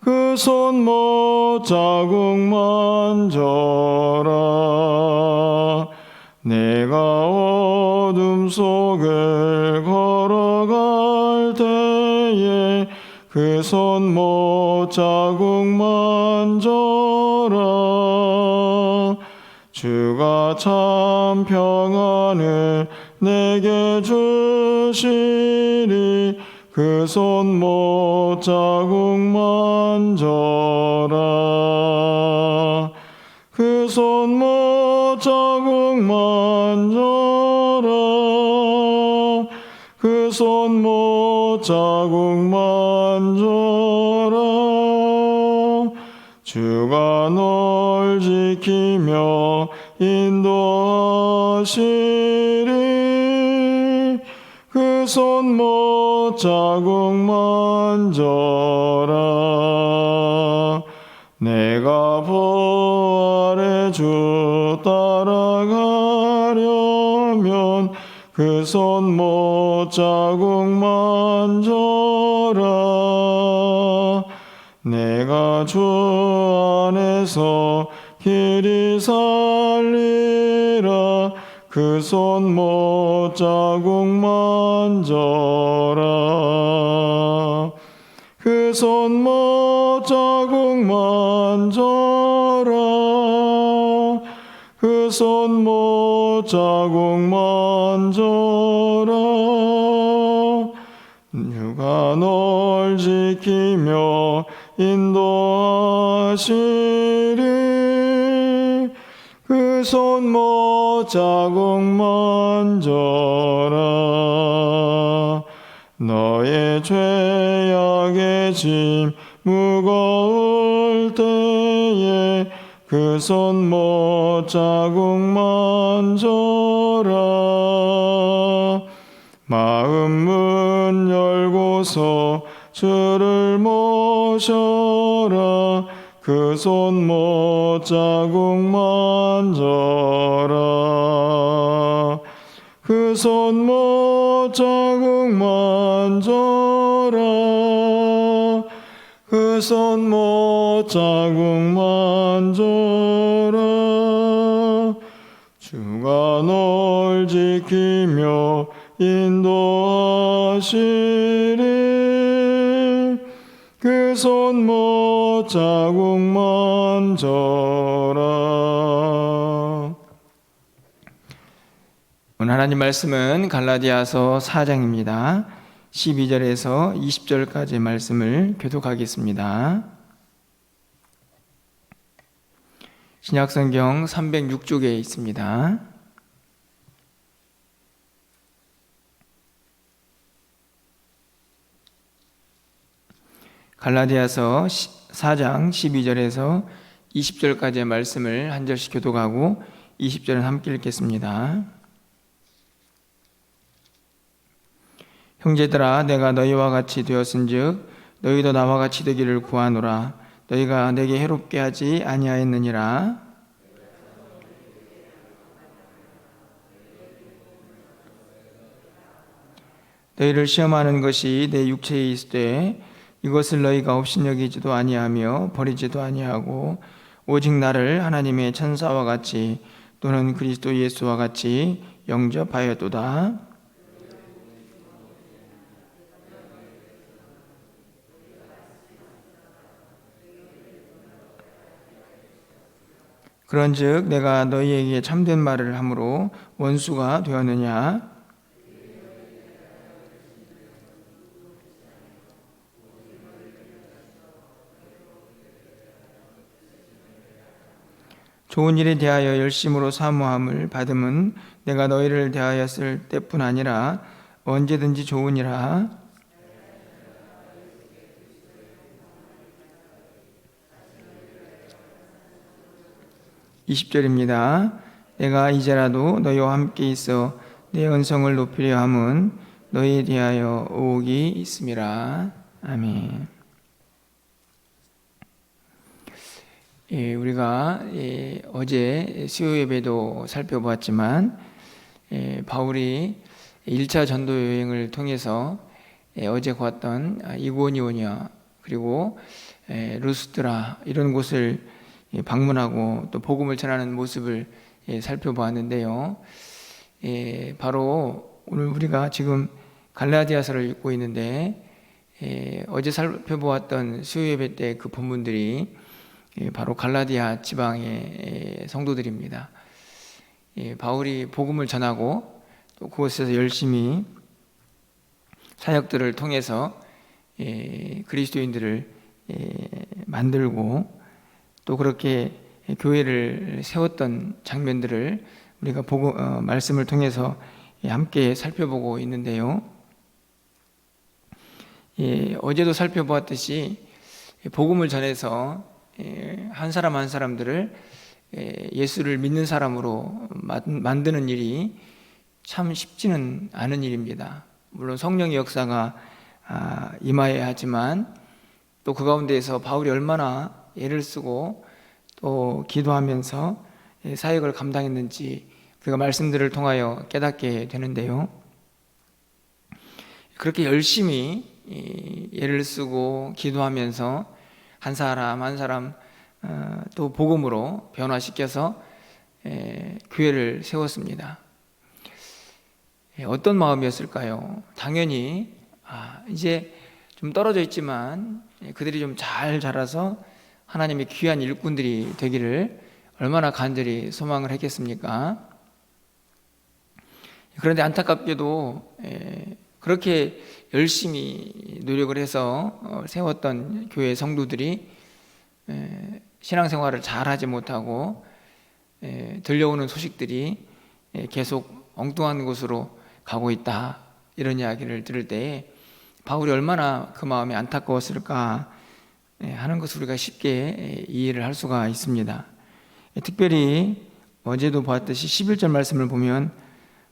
그 손못 자국 만져라. 내가 어둠 속을 걸어갈 때에 그 손못 자국 만져라. 주가 참 평안을 내게 주시리. 그 손못 자국 만져라. 그 손못 자국 만져라. 그 손못 자국 만져라. 주가 널 지키며 인도하시리. 그 손못 자국 만져라. 내가 부활의 주 따라가려면 그 손못 자국 만져라. 내가 주 안에서 길이 살리라. 그 손못 자국 만져라. 그 손못 자국 만져라. 그 손못 자국 만져라. 주가 널 지키며 인도하시리. 그 손못 자국 만져라. 너의 죄악의 짐 무거울 때에 그 손못 자국 만져라. 마음 문 열고서 주를 모셔라. 그 손못 자국 만져라. 그 손못 자국 만져라. 그 손못 자국 만져라. 주가 널 지키며 인도하시리. 그 손못 자국 만져라. 오늘 하나님 말씀은 갈라디아서 4장입니다. 12절에서 20절까지의 말씀을 교독하겠습니다. 신약성경 306쪽에 있습니다. 갈라디아서 4장 12절에서 20절까지의 말씀을 한 절씩 교독하고 20절은 함께 읽겠습니다. 형제들아, 내가 너희와 같이 되었은즉 너희도 나와 같이 되기를 구하노라. 너희가 내게 해롭게 하지 아니하였느니라. 너희를 시험하는 것이 내 육체에 있으되 이것을 너희가 업신여기지도 아니하며 버리지도 아니하고 오직 나를 하나님의 천사와 같이 또는 그리스도 예수와 같이 영접하였도다. 그런즉 내가 너희에게 참된 말을 함으로 원수가 되었느냐? 좋은 일에 대하여 열심으로 사모함을 받음은 내가 너희를 대하였을 때뿐 아니라 언제든지 좋으니라. 20절입니다. 내가 이제라도 너희와 함께 있어 내 언성을 높이려 함은 너희에 대하여 의혹이 있음이라. 아멘. 우리가 어제 수요 예배도 살펴보았지만 바울이 1차 전도 여행을 통해서 어제 보았던 이고니오냐 그리고 루스드라 이런 곳을 방문하고 또 복음을 전하는 모습을 살펴보았는데요. 바로 오늘 우리가 지금 갈라디아서를 읽고 있는데 어제 살펴보았던 수요예배 때 그 본문들이 바로 갈라디아 지방의 성도들입니다. 바울이 복음을 전하고 또 그곳에서 열심히 사역들을 통해서 그리스도인들을 만들고 또 그렇게 교회를 세웠던 장면들을 우리가 말씀을 통해서 함께 살펴보고 있는데요. 어제도 살펴보았듯이 복음을 전해서 한 사람 한 사람들을 예수를 믿는 사람으로 만드는 일이 참 쉽지는 않은 일입니다. 물론 성령의 역사가 임하여야 하지만 또 그 가운데에서 바울이 얼마나 애를 쓰고 또 기도하면서 사역을 감당했는지 그가 말씀들을 통하여 깨닫게 되는데요. 그렇게 열심히 애를 쓰고 기도하면서 한 사람 한 사람 또 복음으로 변화시켜서 교회를 세웠습니다. 어떤 마음이었을까요? 당연히 이제 좀 떨어져 있지만 그들이 좀 잘 자라서 하나님의 귀한 일꾼들이 되기를 얼마나 간절히 소망을 했겠습니까? 그런데 안타깝게도 그렇게 열심히 노력을 해서 세웠던 교회 성도들이 신앙생활을 잘하지 못하고 들려오는 소식들이 계속 엉뚱한 곳으로 가고 있다, 이런 이야기를 들을 때 바울이 얼마나 그 마음이 안타까웠을까 하는 것을 우리가 쉽게 이해를 할 수가 있습니다. 특별히 어제도 보았듯이 11절 말씀을 보면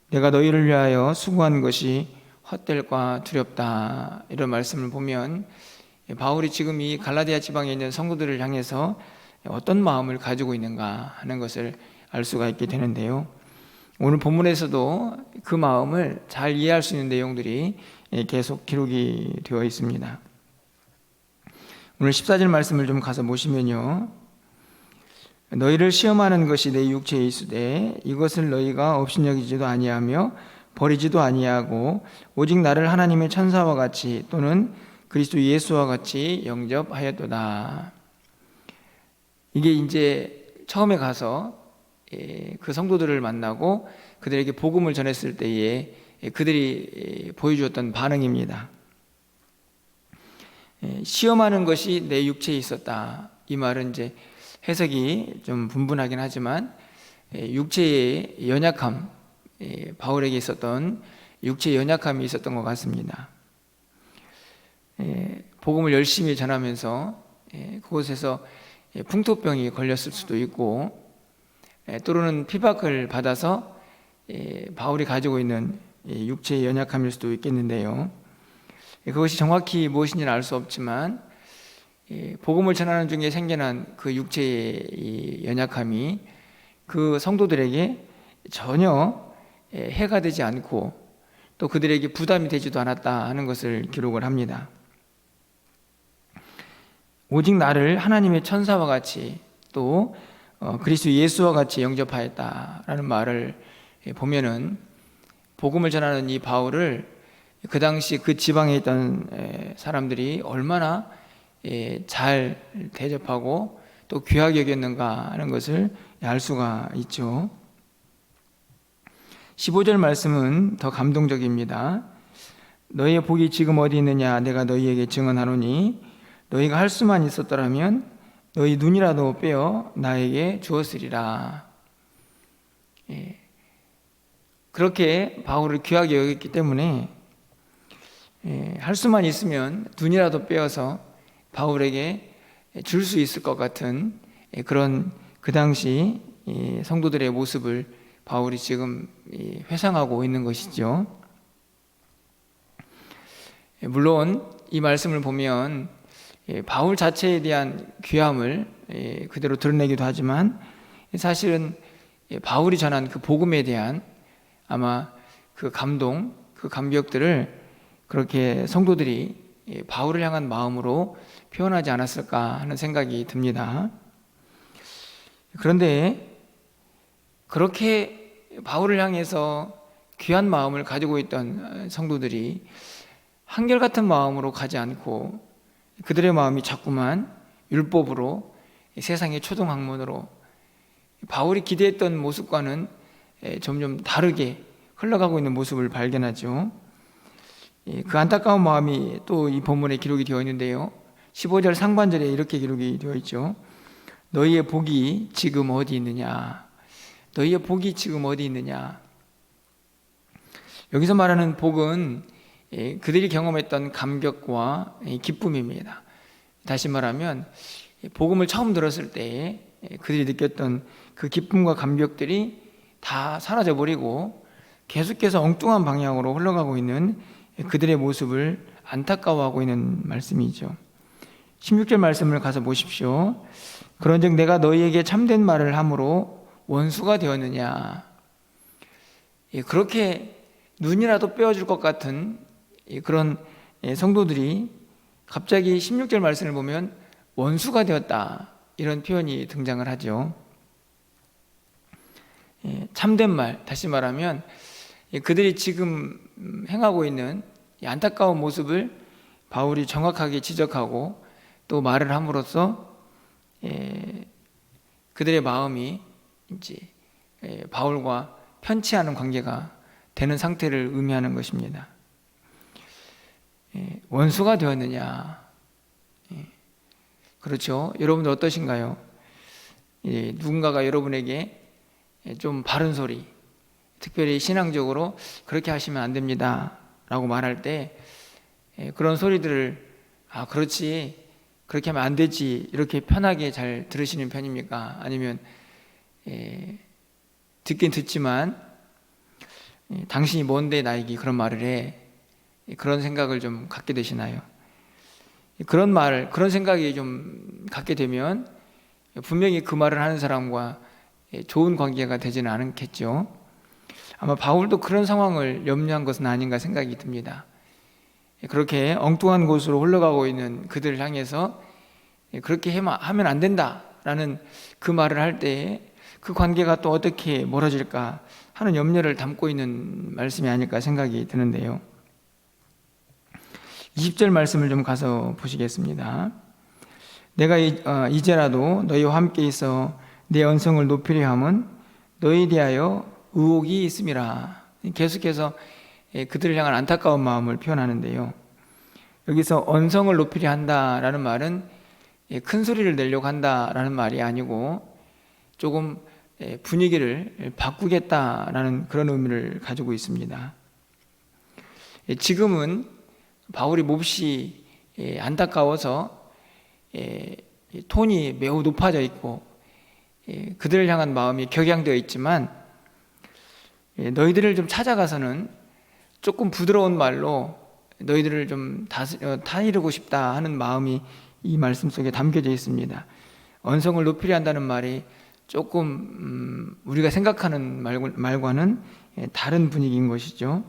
내가 너희를 위하여 수고한 것이 헛될까 두렵다, 이런 말씀을 보면 바울이 지금 이 갈라디아 지방에 있는 성도들을 향해서 어떤 마음을 가지고 있는가 하는 것을 알 수가 있게 되는데요. 오늘 본문에서도 그 마음을 잘 이해할 수 있는 내용들이 계속 기록이 되어 있습니다. 오늘 14절 말씀을 좀 가서 보시면요, 너희를 시험하는 것이 내 육체에 있으되 이것을 너희가 업신여기지도 아니하며 버리지도 아니하고 오직 나를 하나님의 천사와 같이 또는 그리스도 예수와 같이 영접하였도다. 이게 이제 처음에 가서 그 성도들을 만나고 그들에게 복음을 전했을 때에 그들이 보여주었던 반응입니다. 시험하는 것이 내 육체에 있었다. 이 말은 이제 해석이 좀 분분하긴 하지만 육체의 연약함, 바울에게 있었던 육체의 연약함이 있었던 것 같습니다. 복음을 열심히 전하면서 그곳에서 풍토병이 걸렸을 수도 있고 또는 피박을 받아서 바울이 가지고 있는 육체의 연약함일 수도 있겠는데요. 그것이 정확히 무엇인지는 알 수 없지만 복음을 전하는 중에 생겨난 그 육체의 연약함이 그 성도들에게 전혀 해가 되지 않고 또 그들에게 부담이 되지도 않았다 하는 것을 기록을 합니다. 오직 나를 하나님의 천사와 같이 또 그리스도 예수와 같이 영접하였다라는 말을 보면은 복음을 전하는 이 바울을 그 당시 그 지방에 있던 사람들이 얼마나 잘 대접하고 또 귀하게 여겼는가 하는 것을 알 수가 있죠. 15절 말씀은 더 감동적입니다. 너희의 복이 지금 어디 있느냐 내가 너희에게 증언하노니 너희가 할 수만 있었더라면 너희 눈이라도 빼어 나에게 주었으리라. 그렇게 바울을 귀하게 여겼기 때문에 할 수만 있으면 눈이라도 빼어서 바울에게 줄 수 있을 것 같은 그런 그 당시 성도들의 모습을 바울이 지금 회상하고 있는 것이죠. 물론 이 말씀을 보면 바울 자체에 대한 귀함을 그대로 드러내기도 하지만 사실은 바울이 전한 그 복음에 대한 아마 그 감동, 그 감격들을 그렇게 성도들이 바울을 향한 마음으로 표현하지 않았을까 하는 생각이 듭니다. 그런데 그렇게 바울을 향해서 귀한 마음을 가지고 있던 성도들이 한결같은 마음으로 가지 않고 그들의 마음이 자꾸만 율법으로, 세상의 초등학문으로, 바울이 기대했던 모습과는 점점 다르게 흘러가고 있는 모습을 발견하죠. 그 안타까운 마음이 또 이 본문에 기록이 되어 있는데요, 15절 상반절에 이렇게 기록이 되어 있죠. 너희의 복이 지금 어디 있느냐? 너희의 복이 지금 어디 있느냐? 여기서 말하는 복은 그들이 경험했던 감격과 기쁨입니다. 다시 말하면 복음을 처음 들었을 때 그들이 느꼈던 그 기쁨과 감격들이 다 사라져버리고 계속해서 엉뚱한 방향으로 흘러가고 있는 그들의 모습을 안타까워하고 있는 말씀이죠. 16절 말씀을 가서 보십시오. 그런즉 내가 너희에게 참된 말을 함으로 원수가 되었느냐? 그렇게 눈이라도 빼어줄 것 같은 그런 성도들이 갑자기 16절 말씀을 보면 원수가 되었다, 이런 표현이 등장을 하죠. 참된 말, 다시 말하면 그들이 지금 행하고 있는 이 안타까운 모습을 바울이 정확하게 지적하고 또 말을 함으로써 그들의 마음이 이제 바울과 편치 않은 관계가 되는 상태를 의미하는 것입니다. 원수가 되었느냐? 그렇죠. 여러분들 어떠신가요? 누군가가 여러분에게 좀 바른 소리, 특별히 신앙적으로 그렇게 하시면 안 됩니다 라고 말할 때 그런 소리들을 그렇지, 그렇게 하면 안 되지, 이렇게 편하게 잘 들으시는 편입니까? 아니면 듣긴 듣지만 당신이 뭔데 나에게 그런 말을 해, 그런 생각을 좀 갖게 되시나요? 그런 말, 그런 생각이 좀 갖게 되면 분명히 그 말을 하는 사람과 좋은 관계가 되지는 않겠죠. 아마 바울도 그런 상황을 염려한 것은 아닌가 생각이 듭니다. 그렇게 엉뚱한 곳으로 흘러가고 있는 그들을 향해서 그렇게 하면 안 된다라는 그 말을 할 때 그 관계가 또 어떻게 멀어질까 하는 염려를 담고 있는 말씀이 아닐까 생각이 드는데요. 20절 말씀을 좀 가서 보시겠습니다. 내가 이제라도 너희와 함께 있어 내 언성을 높이려 함은 너희에 대하여 의혹이 있음이라. 계속해서 그들을 향한 안타까운 마음을 표현하는데요, 여기서 언성을 높이려 한다라는 말은 큰 소리를 내려고 한다라는 말이 아니고 조금 분위기를 바꾸겠다라는 그런 의미를 가지고 있습니다. 지금은 바울이 몹시 안타까워서 톤이 매우 높아져 있고 그들을 향한 마음이 격양되어 있지만 너희들을 좀 찾아가서는 조금 부드러운 말로 너희들을 좀 타이르고 싶다 하는 마음이 이 말씀 속에 담겨져 있습니다. 언성을 높이려 한다는 말이 조금 우리가 생각하는 말과는 다른 분위기인 것이죠.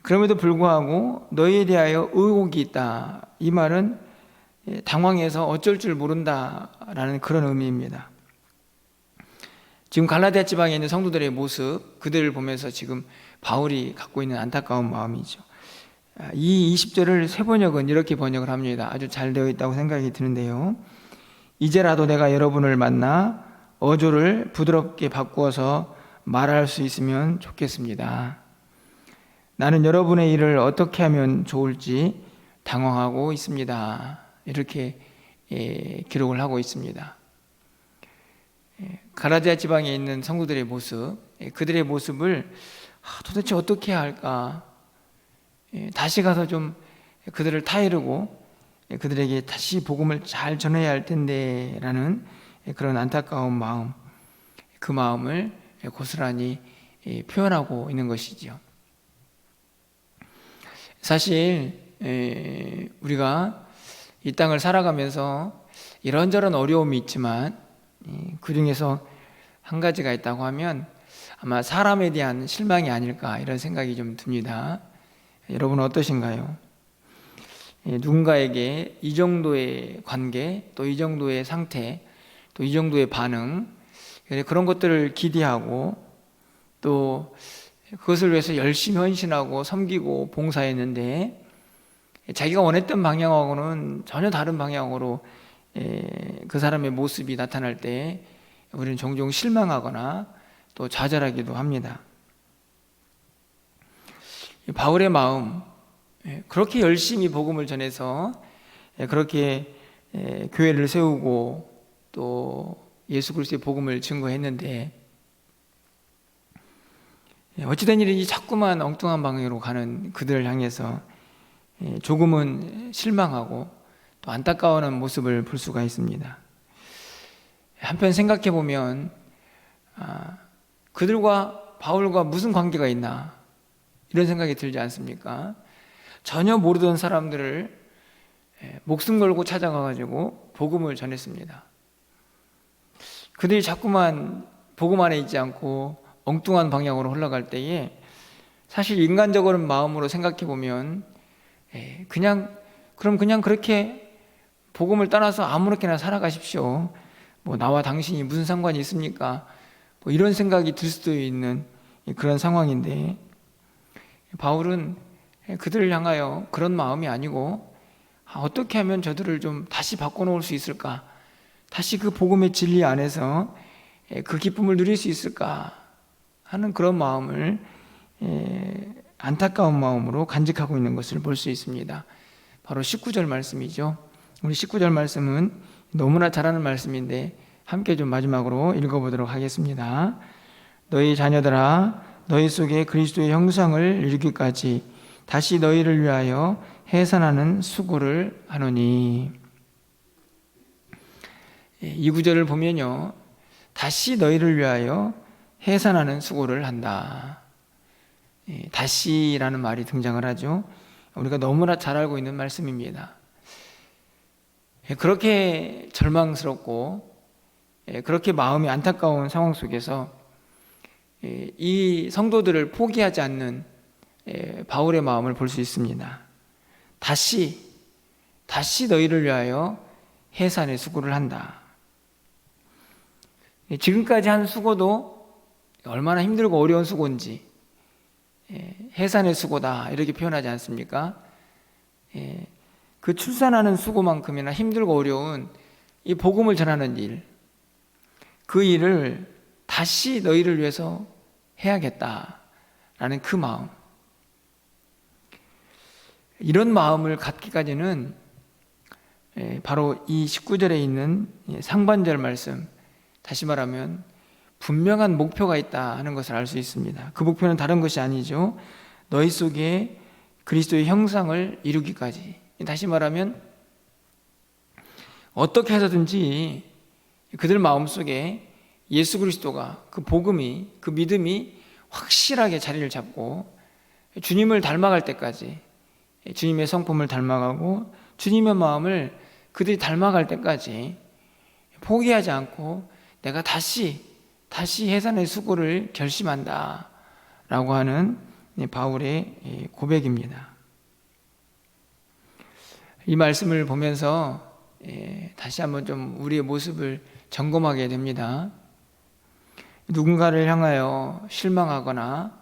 그럼에도 불구하고 너희에 대하여 의혹이 있다, 이 말은 당황해서 어쩔 줄 모른다라는 그런 의미입니다. 지금 갈라디아 지방에 있는 성도들의 모습, 그들을 보면서 지금 바울이 갖고 있는 안타까운 마음이죠. 이 20절을 쇠번역은 이렇게 번역을 합니다. 아주 잘 되어 있다고 생각이 드는데요, 이제라도 내가 여러분을 만나 어조를 부드럽게 바꾸어서 말할 수 있으면 좋겠습니다. 나는 여러분의 일을 어떻게 하면 좋을지 당황하고 있습니다. 이렇게 기록을 하고 있습니다. 갈라디아 지방에 있는 성도들의 모습, 그들의 모습을 도대체 어떻게 해야 할까? 다시 가서 좀 그들을 타이르고 그들에게 다시 복음을 잘 전해야 할 텐데 라는 그런 안타까운 마음, 그 마음을 고스란히 표현하고 있는 것이죠. 사실 우리가 이 땅을 살아가면서 이런저런 어려움이 있지만 그 중에서 한 가지가 있다고 하면 아마 사람에 대한 실망이 아닐까, 이런 생각이 좀 듭니다. 여러분은 어떠신가요? 누군가에게 이 정도의 관계, 또 이 정도의 상태, 또 이 정도의 반응, 그런 것들을 기대하고 또 그것을 위해서 열심히 헌신하고 섬기고 봉사했는데 자기가 원했던 방향하고는 전혀 다른 방향으로 그 사람의 모습이 나타날 때 우리는 종종 실망하거나 또 좌절하기도 합니다. 바울의 마음, 그렇게 열심히 복음을 전해서 그렇게 교회를 세우고 또 예수 그리스도의 복음을 증거했는데 어찌된 일인지 자꾸만 엉뚱한 방향으로 가는 그들을 향해서 조금은 실망하고 또 안타까워하는 모습을 볼 수가 있습니다. 한편 생각해 보면 그들과 바울과 무슨 관계가 있나 이런 생각이 들지 않습니까? 전혀 모르던 사람들을 목숨 걸고 찾아가가지고 복음을 전했습니다. 그들이 자꾸만 복음 안에 있지 않고 엉뚱한 방향으로 흘러갈 때에 사실 인간적으로 마음으로 생각해 보면 그냥 그렇게 복음을 떠나서 아무렇게나 살아가십시오. 뭐 나와 당신이 무슨 상관이 있습니까? 뭐 이런 생각이 들 수도 있는 그런 상황인데 바울은 그들을 향하여 그런 마음이 아니고 어떻게 하면 저들을 좀 다시 바꿔놓을 수 있을까? 다시 그 복음의 진리 안에서 그 기쁨을 누릴 수 있을까? 하는 그런 마음을 안타까운 마음으로 간직하고 있는 것을 볼 수 있습니다. 바로 19절 말씀이죠. 우리 19절 말씀은 너무나 잘 아는 말씀인데 함께 좀 마지막으로 읽어보도록 하겠습니다. 너희 자녀들아 너희 속에 그리스도의 형상을 이루기까지 다시 너희를 위하여 해산하는 수고를 하노니. 이 구절을 보면요, 다시 너희를 위하여 해산하는 수고를 한다. 다시라는 말이 등장을 하죠. 우리가 너무나 잘 알고 있는 말씀입니다. 그렇게 절망스럽고 그렇게 마음이 안타까운 상황 속에서 이 성도들을 포기하지 않는 바울의 마음을 볼 수 있습니다. 다시 너희를 위하여 해산의 수고를 한다. 지금까지 한 수고도 얼마나 힘들고 어려운 수고인지 해산의 수고다 이렇게 표현하지 않습니까? 그 출산하는 수고만큼이나 힘들고 어려운 이 복음을 전하는 일, 그 일을 다시 너희를 위해서 해야겠다라는 그 마음, 이런 마음을 갖기까지는 바로 이 19절에 있는 상반절 말씀, 다시 말하면 분명한 목표가 있다 하는 것을 알 수 있습니다. 그 목표는 다른 것이 아니죠. 너희 속에 그리스도의 형상을 이루기까지. 다시 말하면 어떻게 해서든지 그들 마음속에 예수 그리스도가, 그 복음이, 그 믿음이 확실하게 자리를 잡고 주님을 닮아갈 때까지, 주님의 성품을 닮아가고 주님의 마음을 그들이 닮아갈 때까지 포기하지 않고 내가 다시 해산의 수고를 결심한다 라고 하는 바울의 고백입니다. 이 말씀을 보면서 다시 한번 좀 우리의 모습을 점검하게 됩니다. 누군가를 향하여 실망하거나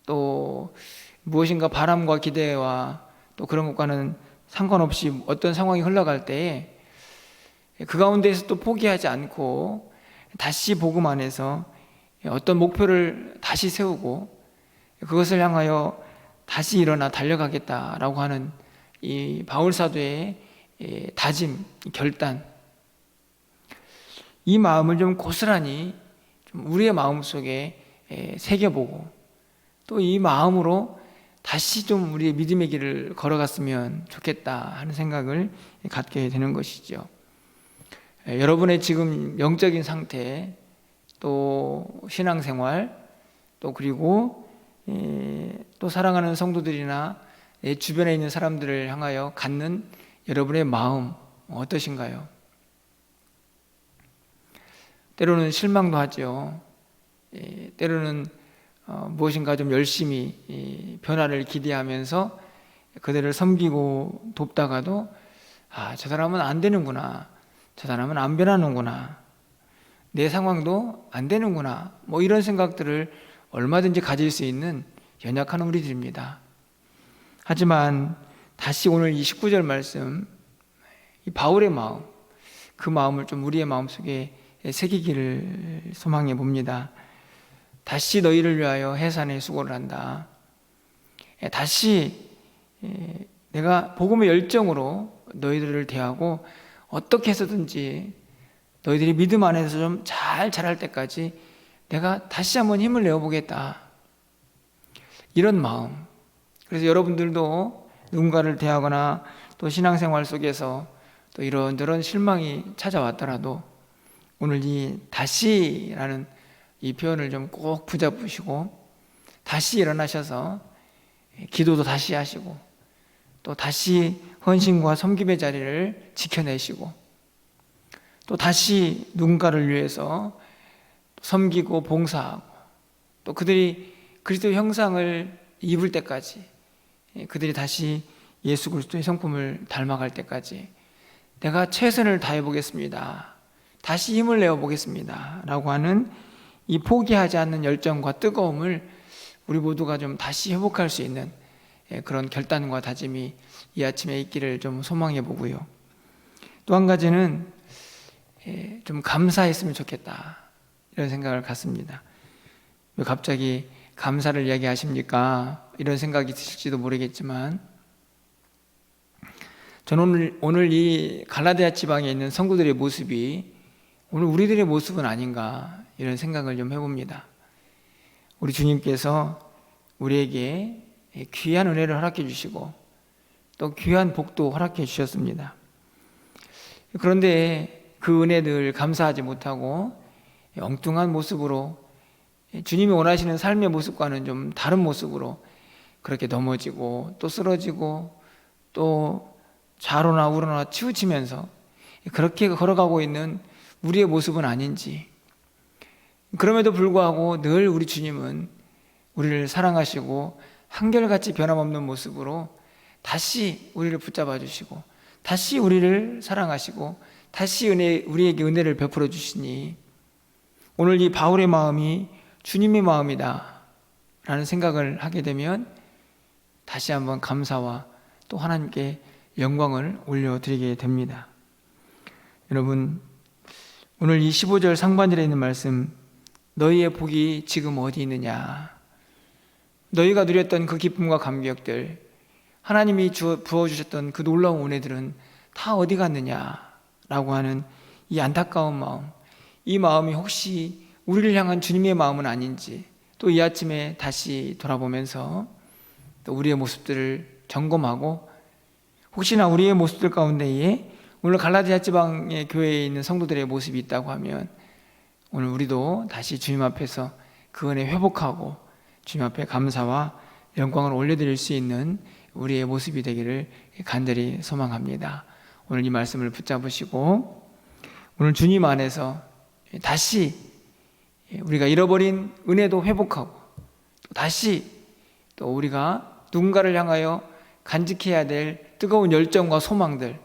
또 무엇인가 바람과 기대와 또 그런 것과는 상관없이 어떤 상황이 흘러갈 때에 그 가운데에서 또 포기하지 않고 다시 복음 안에서 어떤 목표를 다시 세우고 그것을 향하여 다시 일어나 달려가겠다라고 하는 이 바울 사도의 다짐, 결단, 이 마음을 좀 고스란히 좀 우리의 마음속에 새겨보고 또 이 마음으로 다시 좀 우리의 믿음의 길을 걸어갔으면 좋겠다 하는 생각을 갖게 되는 것이죠. 여러분의 지금 영적인 상태, 또 신앙생활, 또 그리고 또 사랑하는 성도들이나 주변에 있는 사람들을 향하여 갖는 여러분의 마음 어떠신가요? 때로는 실망도 하죠. 때로는 무엇인가 좀 열심히 변화를 기대하면서 그들을 섬기고 돕다가도 저 사람은 안 되는구나, 저 사람은 안 변하는구나, 내 상황도 안 되는구나, 뭐 이런 생각들을 얼마든지 가질 수 있는 연약한 우리들입니다. 하지만 다시 오늘 이 19절 말씀, 이 바울의 마음, 그 마음을 좀 우리의 마음속에 새기기를 소망해 봅니다. 다시 너희를 위하여 해산의 수고를 한다. 다시 내가 복음의 열정으로 너희들을 대하고 어떻게 해서든지 너희들이 믿음 안에서 좀 잘 자랄 때까지 내가 다시 한번 힘을 내어보겠다, 이런 마음. 그래서 여러분들도 누군가를 대하거나 또 신앙생활 속에서 또 이런저런 실망이 찾아왔더라도 오늘 이 다시라는 이 표현을 좀 꼭 붙잡으시고 다시 일어나셔서 기도도 다시 하시고 또 다시 헌신과 섬김의 자리를 지켜내시고 또 다시 누군가를 위해서 섬기고 봉사하고 또 그들이 그리스도의 형상을 입을 때까지, 그들이 다시 예수 그리스도의 성품을 닮아갈 때까지 내가 최선을 다해 보겠습니다, 다시 힘을 내어 보겠습니다 라고 하는 이 포기하지 않는 열정과 뜨거움을 우리 모두가 좀 다시 회복할 수 있는 그런 결단과 다짐이 이 아침에 있기를 좀 소망해 보고요. 또 한 가지는 좀 감사했으면 좋겠다, 이런 생각을 갖습니다. 왜 갑자기 감사를 이야기하십니까? 이런 생각이 드실지도 모르겠지만 저는 오늘 이 갈라디아 지방에 있는 성도들의 모습이 오늘 우리들의 모습은 아닌가, 이런 생각을 좀 해봅니다. 우리 주님께서 우리에게 귀한 은혜를 허락해 주시고 또 귀한 복도 허락해 주셨습니다. 그런데 그 은혜들 감사하지 못하고 엉뚱한 모습으로 주님이 원하시는 삶의 모습과는 좀 다른 모습으로 그렇게 넘어지고 또 쓰러지고 또 좌로나 우로나 치우치면서 그렇게 걸어가고 있는 우리의 모습은 아닌지, 그럼에도 불구하고 늘 우리 주님은 우리를 사랑하시고 한결같이 변함없는 모습으로 다시 우리를 붙잡아 주시고 다시 우리를 사랑하시고 다시 우리에게 은혜를 베풀어 주시니 오늘 이 바울의 마음이 주님의 마음이다 라는 생각을 하게 되면 다시 한번 감사와 또 하나님께 영광을 올려드리게 됩니다. 여러분, 오늘 이 15절 상반절에 있는 말씀, 너희의 복이 지금 어디 있느냐, 너희가 누렸던 그 기쁨과 감격들, 하나님이 부어주셨던 그 놀라운 은혜들은 다 어디 갔느냐 라고 하는 이 안타까운 마음, 이 마음이 혹시 우리를 향한 주님의 마음은 아닌지 또 이 아침에 다시 돌아보면서 또 우리의 모습들을 점검하고 혹시나 우리의 모습들 가운데에 오늘 갈라디아 지방의 교회에 있는 성도들의 모습이 있다고 하면 오늘 우리도 다시 주님 앞에서 그 은혜 회복하고 주님 앞에 감사와 영광을 올려드릴 수 있는 우리의 모습이 되기를 간절히 소망합니다. 오늘 이 말씀을 붙잡으시고 오늘 주님 안에서 다시 우리가 잃어버린 은혜도 회복하고 또 다시 또 우리가 누군가를 향하여 간직해야 될 뜨거운 열정과 소망들,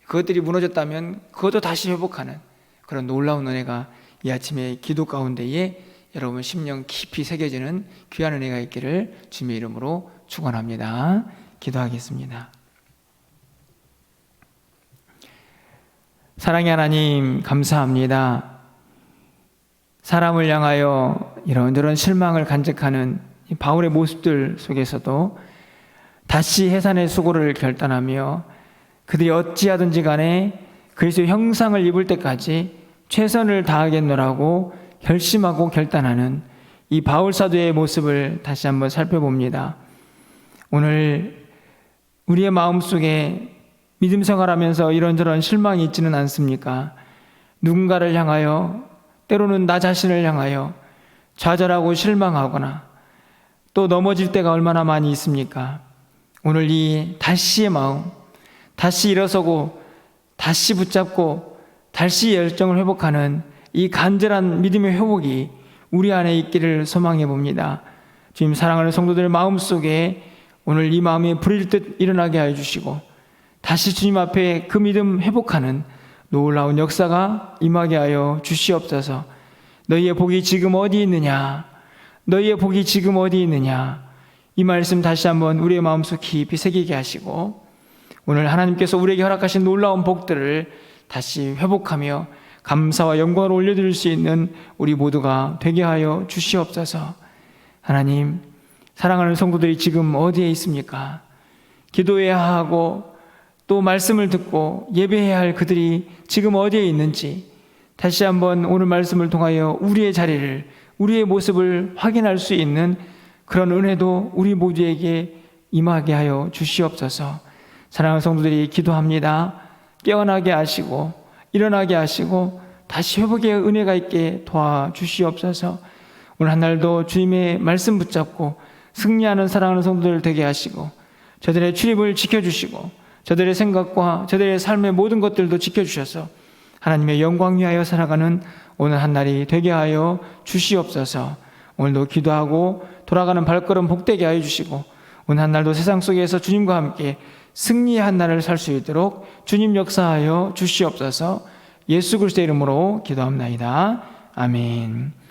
그것들이 무너졌다면 그것도 다시 회복하는 그런 놀라운 은혜가 이 아침에 기도 가운데에 여러분 심령 깊이 새겨지는 귀한 은혜가 있기를 주님의 이름으로 축원합니다. 기도하겠습니다. 사랑의 하나님, 감사합니다. 사람을 향하여 이런저런 실망을 간직하는 이 바울의 모습들 속에서도 다시 해산의 수고를 결단하며 그들이 어찌하든지 간에 그리스도의 형상을 입을 때까지 최선을 다하겠노라고 결심하고 결단하는 이 바울 사도의 모습을 다시 한번 살펴봅니다. 오늘 우리의 마음속에 믿음 생활하면서 이런저런 실망이 있지는 않습니까? 누군가를 향하여, 때로는 나 자신을 향하여 좌절하고 실망하거나 또 넘어질 때가 얼마나 많이 있습니까? 오늘 이 다시의 마음, 다시 일어서고 다시 붙잡고 다시 열정을 회복하는 이 간절한 믿음의 회복이 우리 안에 있기를 소망해 봅니다. 주님, 사랑하는 성도들 마음속에 오늘 이 마음이 불일 듯 일어나게 하여 주시고 다시 주님 앞에 그 믿음 회복하는 놀라운 역사가 임하게 하여 주시옵소서. 너희의 복이 지금 어디 있느냐? 너희의 복이 지금 어디 있느냐? 이 말씀 다시 한번 우리의 마음속 깊이 새기게 하시고 오늘 하나님께서 우리에게 허락하신 놀라운 복들을 다시 회복하며 감사와 영광을 올려드릴 수 있는 우리 모두가 되게 하여 주시옵소서. 하나님, 사랑하는 성도들이 지금 어디에 있습니까? 기도해야 하고 또 말씀을 듣고 예배해야 할 그들이 지금 어디에 있는지 다시 한번 오늘 말씀을 통하여 우리의 자리를, 우리의 모습을 확인할 수 있는 그런 은혜도 우리 모두에게 임하게 하여 주시옵소서. 사랑하는 성도들이 기도합니다. 깨어나게 하시고 일어나게 하시고 다시 회복의 은혜가 있게 도와주시옵소서. 오늘 한 날도 주님의 말씀 붙잡고 승리하는 사랑하는 성도들 되게 하시고 저들의 출입을 지켜주시고 저들의 생각과 저들의 삶의 모든 것들도 지켜주셔서 하나님의 영광 위하여 살아가는 오늘 한 날이 되게 하여 주시옵소서. 오늘도 기도하고 돌아가는 발걸음 복되게 하여 주시고 오늘 한 날도 세상 속에서 주님과 함께 승리의 한 날을 살 수 있도록 주님 역사하여 주시옵소서. 예수 그리스도의 이름으로 기도합나이다. 아멘.